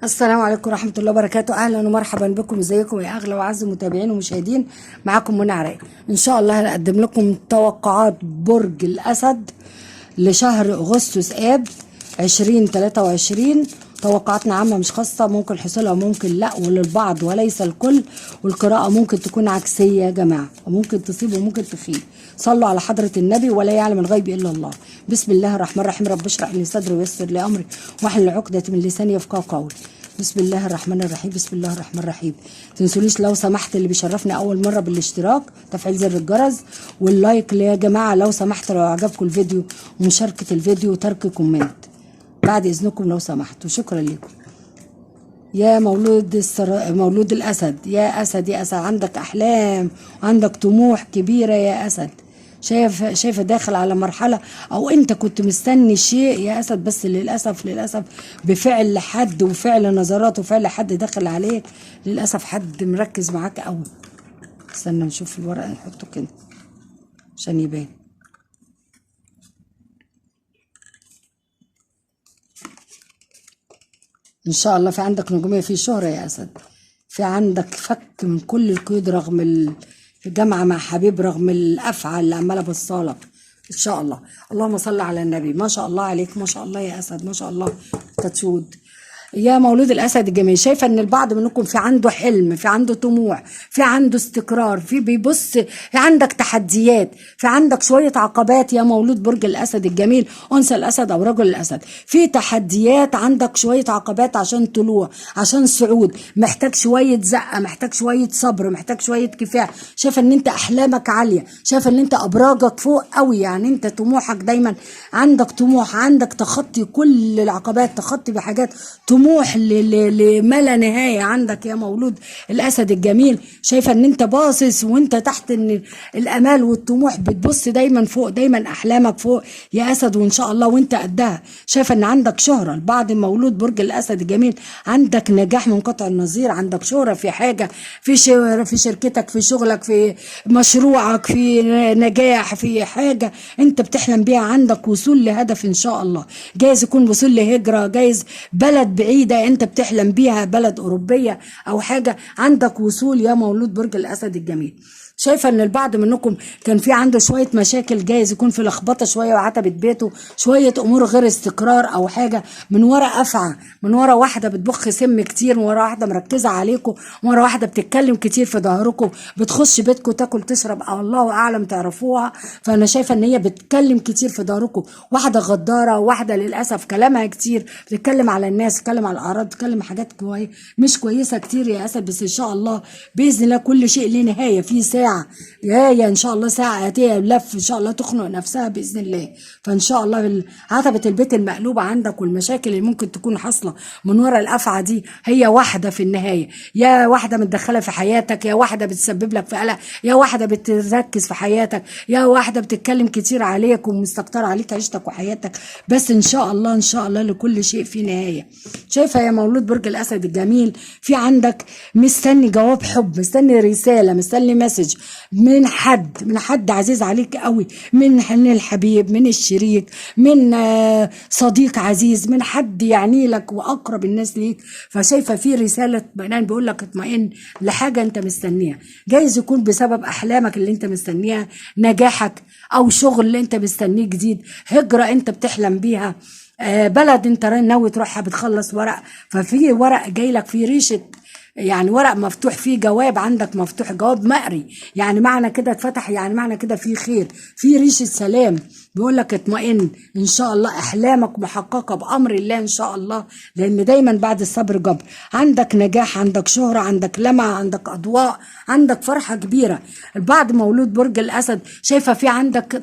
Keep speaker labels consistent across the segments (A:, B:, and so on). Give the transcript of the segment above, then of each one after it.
A: السلام عليكم ورحمة الله وبركاته. أهلا ومرحبا بكم. ازيكم يا أغلى وأعز المتابعين ومشاهدين؟ معاكم منى عراق. إن شاء الله هنقدم لكم توقعات برج الأسد لشهر أغسطس آب 2023. توقعاتنا عامة مش خاصة، ممكن حصولها ممكن لا، وللبعض وليس الكل. والقراءة ممكن تكون عكسية يا جماعة، وممكن تصيب وممكن تخيب. صلوا على حضرة النبي، ولا يعلم الغيب إلا الله. بسم الله الرحمن الرحيم. رب اشرح لي صدري ويسر لي أمري واحلل عقدة من لساني يفقهوا قولي. بسم الله الرحمن الرحيم. بسم الله الرحمن الرحيم. تنسونيش لو سمحت اللي بيشرفني اول مره بالاشتراك، تفعيل زر الجرس واللايك يا جماعه لو سمحت، لو عجبكم الفيديو، ومشاركه الفيديو وترك كومنت بعد اذنكم لو سمحتوا. شكرا لكم. يا مولود الاسد، يا اسد يا اسد، عندك احلام وعندك طموح كبيره يا اسد. شايفه داخل على مرحله، او انت كنت مستني شيء يا اسد، بس للاسف بفعل حد وفعل نظرات وفعل حد داخل عليك. للاسف حد مركز معاك قوي. استنى نشوف الورقه، نحطه كده عشان يبان. ان شاء الله في عندك نجوميه، في شهره يا اسد، في عندك فك من كل القيود، رغم الجامعه مع حبيب، رغم الافعى اللي عماله بصالك. ان شاء الله. اللهم صل على النبي. ما شاء الله عليك، ما شاء الله يا اسد، ما شاء الله. تتشود يا مولود الاسد الجميل. شايفه ان البعض منكم في عنده حلم، في عنده طموح، في عنده استقرار، في بيبص، في عندك تحديات، في عندك شويه عقبات يا مولود برج الاسد الجميل، انثى الاسد او رجل الاسد. في تحديات، عندك شويه عقبات عشان طلوع، عشان صعود. محتاج شويه زقه، محتاج شويه صبر، محتاج شويه كفاح. شايفه ان انت احلامك عاليه، شايفه ان انت ابراجك فوق قوي. يعني انت طموحك دايما، عندك طموح، عندك تخطي كل العقبات، تخطي بحاجات، طموح لما لا نهايه عندك يا مولود الاسد الجميل. شايفه ان انت باصص وانت تحت، ان الامال والطموح بتبص دايما فوق، دايما احلامك فوق يا اسد، وان شاء الله وانت قدها. شايفه ان عندك شهره. البعض مولود برج الاسد الجميل عندك نجاح منقطع النظير، عندك شهره في حاجه، في شركتك، في شغلك، في مشروعك، في نجاح، في حاجه انت بتحلم بيها. عندك وصول لهدف ان شاء الله، جايز يكون وصول لهجره، جايز بلد بعيدة انت بتحلم بيها، بلد أوروبية أو حاجة. عندك وصول يا مولود برج الأسد الجميل. شايفه ان البعض منكم كان في عنده شويه مشاكل، جايز يكون في لخبطه شويه وعتبه بيته، شويه امور غير استقرار او حاجه، من ورا افعى، من ورا واحده بتبخ سم كتير، من ورا واحده مركزه عليكم، من ورا واحده بتتكلم كتير في ظهركم، بتخش بيتكم تاكل تشرب، او الله اعلم تعرفوها. فانا شايفه ان هي بتتكلم كتير في ظهركم، واحده غداره، واحده للاسف كلامها كتير، بتتكلم على الناس، بتتكلم على الاعراض، بتتكلم حاجات مش كويسه كتير يا اسد. بس ان شاء الله باذن الله كل شيء له نهايه، في ساعه يا ان شاء الله، ساعه اتيه لف ان شاء الله تخنق نفسها باذن الله. فان شاء الله عتبه البيت المقلوبه عندك، والمشاكل اللي ممكن تكون حاصله من ورا الافعى دي، هي واحده في النهايه، يا واحده متدخله في حياتك، يا واحده بتسبب لك في قلق، يا واحده بتركز في حياتك، يا واحده بتتكلم كتير عليك ومستكتره عليك عيشتك وحياتك. بس ان شاء الله، ان شاء الله لكل شيء في نهايه. شايفه يا مولود برج الاسد الجميل، في عندك مستني جواب حب، مستني رساله، مستني مسج من حد عزيز عليك قوي، من الحبيب، من الشريك، من صديق عزيز، من حد يعني لك واقرب الناس ليك. فشايفه في رساله اطمئنان، بيقول لك اطمئن لحاجه انت مستنيها، جايز يكون بسبب احلامك اللي انت مستنيها، نجاحك، او شغل اللي انت مستنيه جديد، هجره انت بتحلم بيها، بلد انت ناوي تروحها، بتخلص ورق، ففي ورق جاي لك، في ريشه، يعني ورق مفتوح فيه جواب، عندك مفتوح جواب مقري، يعني معنى كده اتفتح، يعني معنى كده في خير، في ريشه سلام. بيقول لك اطمئن ان شاء الله، احلامك محققه بامر الله ان شاء الله، لان دايما بعد الصبر جبر. عندك نجاح، عندك شهره، عندك لمعه، عندك اضواء، عندك فرحه كبيره. البعض مولود برج الاسد شايفه في عندك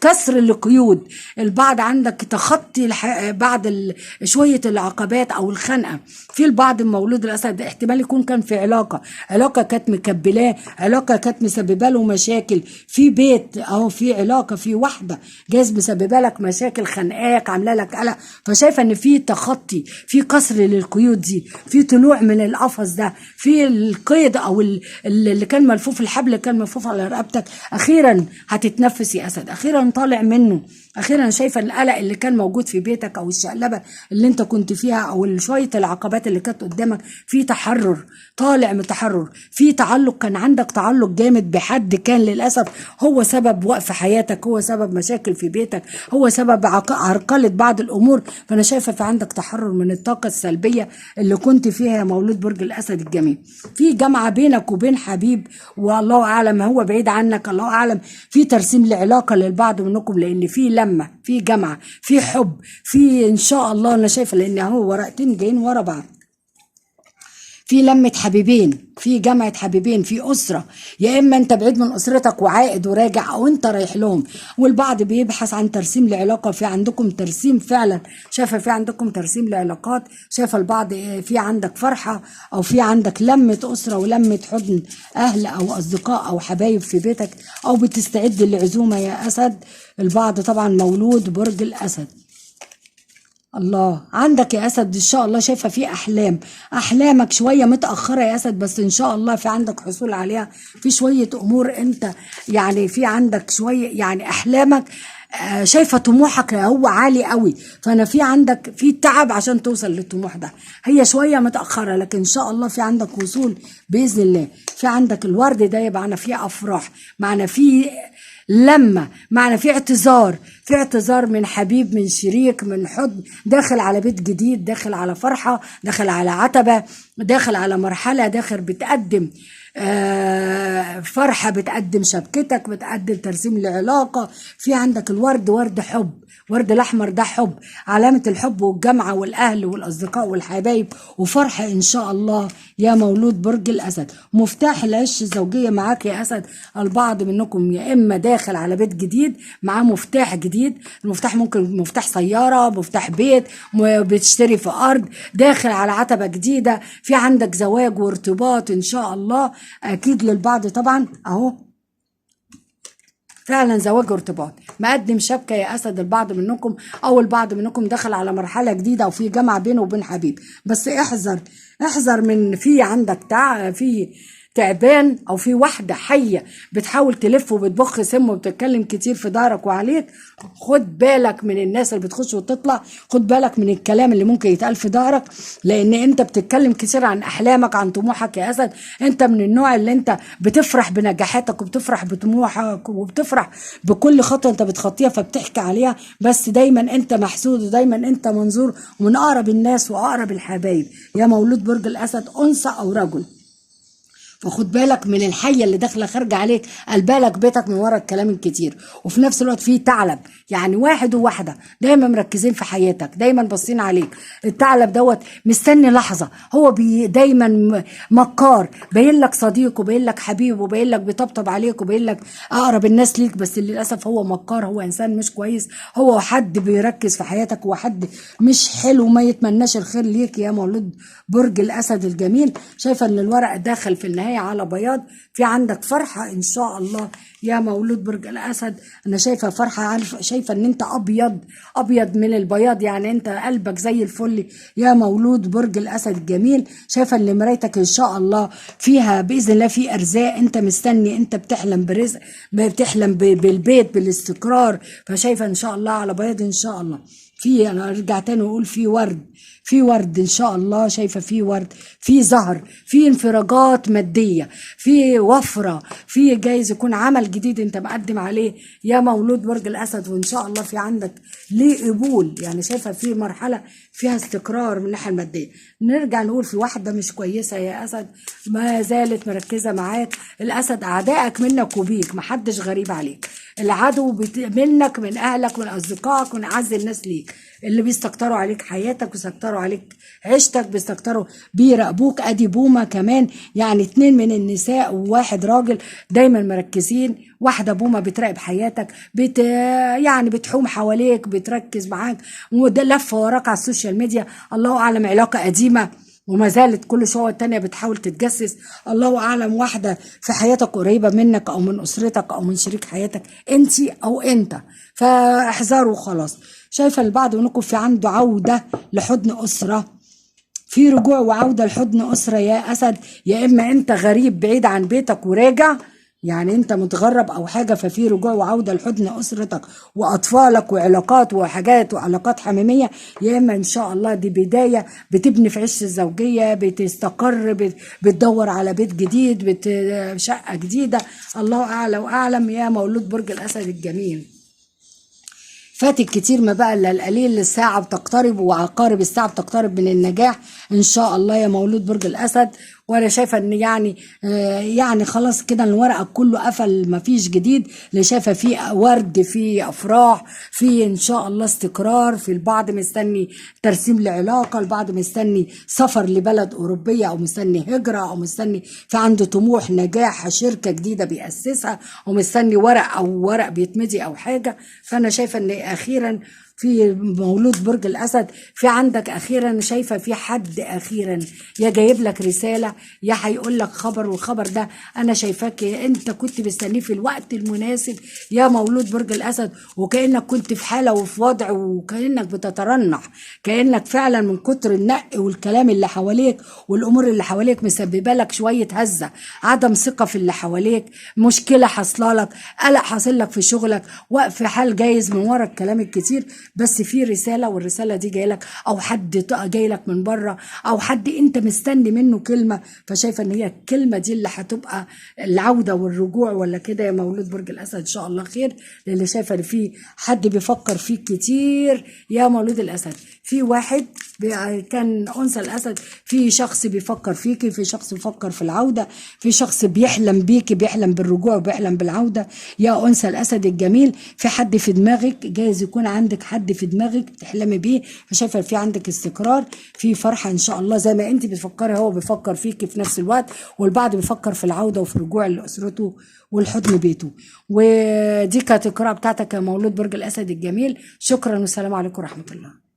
A: كسر القيود، البعض عندك تخطي بعد شويه العقبات او الخنقه. في البعض مولود الاسد احتمال يكون كان في علاقه كانت مكبلاه، علاقه كانت مسببه له مشاكل في بيت، او في علاقه، في واحده جايز مسببه لك مشاكل، خانقاك، عامله لك قلق. فشايفه ان في تخطي، في كسر للقيود دي، في طلوع من القفص ده، في القيد او اللي كان ملفوف، الحبل اللي كان ملفوف على رقبتك، اخيرا هتتنفس يا اسد، اخيرا طالع منه. اخيرا شايفه القلق اللي كان موجود في بيتك او الشقلبه اللي انت كنت فيها او شويه العقبات اللي كانت قدامك، في تحرر، طالع من تحرر. في تعلق، كان عندك تعلق جامد بحد كان للاسف هو سبب وقف حياتك، هو سبب مشاكل في بيتك، هو سبب عرقله بعض الامور. فانا شايفه في عندك تحرر من الطاقه السلبيه اللي كنت فيها يا مولود برج الاسد الجميل. في جامعه بينك وبين حبيب، والله اعلم هو بعيد عنك، الله اعلم. في ترسيم لعلاقه للبعض منكم، لان في لمه، في جامعه، في حب، في ان شاء الله. انا شايفه لان هو ورقتين جايين ورا بعض، في لمة حبيبين، في جامعة حبيبين، في أسرة. يا إما أنت بعيد من أسرتك وعائد وراجع، أو أنت رايح لهم. والبعض بيبحث عن ترسيم لعلاقة. في عندكم ترسيم فعلا، شايفة في عندكم ترسيم لعلاقات. شايفة البعض في عندك فرحة، أو في عندك لمة أسرة ولمة حضن أهل أو أصدقاء أو حبايب في بيتك، أو بتستعد للعزومة يا أسد. البعض طبعا مولود برج الأسد. الله عندك يا اسد ان شاء الله. شايفه في احلام، احلامك شويه متاخره يا اسد، بس ان شاء الله في عندك حصول عليها. في شويه امور انت يعني في عندك شويه يعني احلامك، شايفه طموحك هو عالي قوي. فانا في عندك في تعب عشان توصل للطموح ده، هي شويه متاخره لكن ان شاء الله في عندك وصول باذن الله. في عندك الورد ده يبقى معنا فيه افراح، معنا فيه لما، معنى في اعتذار، في اعتذار من حبيب، من شريك، من حضن، داخل على بيت جديد، داخل على فرحة، داخل على عتبة، داخل على مرحلة، داخل بتقدم فرحة، بتقدم شبكتك، بتقدم ترسيم لعلاقة. في عندك الورد، ورد حب، ورد الاحمر ده حب، علامة الحب والجامعة والاهل والاصدقاء والحبايب وفرحة ان شاء الله يا مولود برج الاسد. مفتاح العش الزوجية معاك يا اسد. البعض منكم يا اما داخل على بيت جديد معاه مفتاح جديد، المفتاح ممكن مفتاح سيارة، مفتاح بيت، بتشتري في ارض، داخل على عتبة جديدة. في عندك زواج وارتباط ان شاء الله اكيد للبعض طبعا اهو، فعلا زواج وارتباط، مقدم شبكه يا اسد. البعض منكم او البعض منكم دخل على مرحله جديده وفي جامعه بينه وبين حبيب. بس احذر، احذر من في عندك في تعبان او في واحده حيه بتحاول تلف وبتبخ سم وبتتكلم كتير في دارك وعليك. خد بالك من الناس اللي بتخش وتطلع، خد بالك من الكلام اللي ممكن يتقال في دارك، لان انت بتتكلم كتير عن احلامك، عن طموحك يا اسد. انت من النوع اللي انت بتفرح بنجاحاتك وبتفرح بطموحك وبتفرح بكل خطوه انت بتخطيها فبتحكي عليها. بس دايما انت محسود ودايما انت منظور ومن اقرب الناس واقرب الحبايب يا مولود برج الاسد، انثى او رجل. فخد بالك من الحيه اللي داخله خارجه عليك، قلبالك بيتك من ورا الكلام الكتير. وفي نفس الوقت في ثعلب، يعني واحد وواحده دايما مركزين في حياتك، دايما باصين عليك. الثعلب دوت مستني لحظه، هو دايما مكار، باين لك صديق وباين لك حبيب وباين لك بيطبطب عليك وباين لك اقرب الناس ليك، بس للاسف هو مكار، هو انسان مش كويس، هو حد بيركز في حياتك، هو حد مش حلو ما يتمناش الخير ليك يا مولود برج الاسد الجميل. شايفه ان الورق داخل في النهايه على بياض. في عندك فرحة ان شاء الله يا مولود برج الاسد. انا شايفة فرحة، عارفة شايفة ان انت ابيض، ابيض من البياض، يعني انت قلبك زي الفل يا مولود برج الاسد الجميل. شايفة ان مرايتك ان شاء الله فيها باذن الله في ارزاق انت مستني، انت بتحلم برزق، بتحلم بالبيت بالاستقرار. فشايفة ان شاء الله على بياض ان شاء الله. في انا ارجع تاني واقول في ورد، في ورد ان شاء الله. شايفه في ورد، في زهر، في انفراجات ماديه، في وفره، في جايز يكون عمل جديد انت مقدم عليه يا مولود برج الاسد، وان شاء الله في عندك ليه قبول. يعني شايفه في مرحله فيها استقرار من الناحيه الماديه. نرجع نقول في واحده مش كويسه يا اسد ما زالت مركزه معاك. الاسد اعدائك منك وبيك، محدش غريب عليك. العدو منك، من اهلك، من اصدقائك، من اعز الناس ليك، اللي بيستكتروا عليك حياتك ويستكتروا عليك عيشتك، بيستكتروا بيراقبوك. ادي بومه كمان، يعني 2 من النساء وواحد راجل دايما مركزين. واحده بومه بتراقب حياتك، يعني بتحوم حواليك، بتركز معاك، وده لفه وراك على السوشيال ميديا. الله اعلم علاقه قديمه وما زالت كل شويه تانية بتحاول تتجسس. الله اعلم واحده في حياتك قريبه منك او من اسرتك او من شريك حياتك انت او انت، فاحذروا خلاص. شايفه البعض منكم في عنده عوده لحضن اسره، في رجوع وعودة لحضن أسرة يا أسد. يا إما أنت غريب بعيد عن بيتك وراجع، يعني أنت متغرب أو حاجة، ففي رجوع وعودة لحضن أسرتك وأطفالك وعلاقات وحاجات وعلاقات حميمية. يا إما إن شاء الله دي بداية بتبني في عش الزوجية، بتستقر، بتدور على بيت جديد، شقة جديدة. الله أعلى وأعلم يا مولود برج الأسد الجميل. فاتك كتير ما بقى الا القليل، الساعة بتقترب وعقارب الساعة بتقترب من النجاح ان شاء الله يا مولود برج الاسد. وانا شايفه ان يعني خلاص كده الورقه كله قفل، ما فيش جديد. اللي شايفه فيه ورد، فيه افراح، فيه ان شاء الله استقرار. في البعض مستني ترسيم لعلاقه، البعض مستني سفر لبلد اوروبيه، او مستني هجره، او مستني في عنده طموح نجاح شركه جديده بيأسسها، ومستني ورق او ورق بيتمضي او حاجه. فانا شايفه ان اخيرا في مولود برج الاسد في عندك اخيرا، شايفه في حد اخيرا يا جايب لك رساله يا هيقول لك خبر، والخبر ده انا شايفاك انت كنت مستنيه في الوقت المناسب يا مولود برج الاسد. وكانك كنت في حاله وفي وضع، وكانك بتترنح، كانك فعلا من كتر النق والكلام اللي حواليك والامور اللي حواليك مسببه لك شويه هزه، عدم ثقه في اللي حواليك، مشكله حاصله لك، قلق حاصل لك في شغلك، وقف حال جايز من ورا الكلام الكتير. بس في رساله، والرساله دي جاي لك، او حد جاي لك من بره، او حد انت مستني منه كلمه. فشايفه ان هي الكلمه دي اللي هتبقى العوده والرجوع ولا كده يا مولود برج الاسد. ان شاء الله خير، للي شايفه ان في حد بيفكر فيك كتير يا مولود الاسد. في واحد كان انثى الاسد، في شخص بيفكر فيكي، في شخص بيفكر في العوده، في شخص بيحلم بيكي، بيحلم بالرجوع وبيحلم بالعوده يا انثى الاسد الجميل. في حد في دماغك، جايز يكون عندك حد في دماغك بتحلمي بيه. فشايفه في عندك استقرار، في فرحه ان شاء الله زي ما انت بتفكري هو بيفكر فيكي في نفس الوقت. والبعض بيفكر في العوده وفي الرجوع لاسرته والحضن بيته. ودي كانت القراءه بتاعتك يا مولود برج الاسد الجميل. شكرا والسلام عليكم ورحمه الله.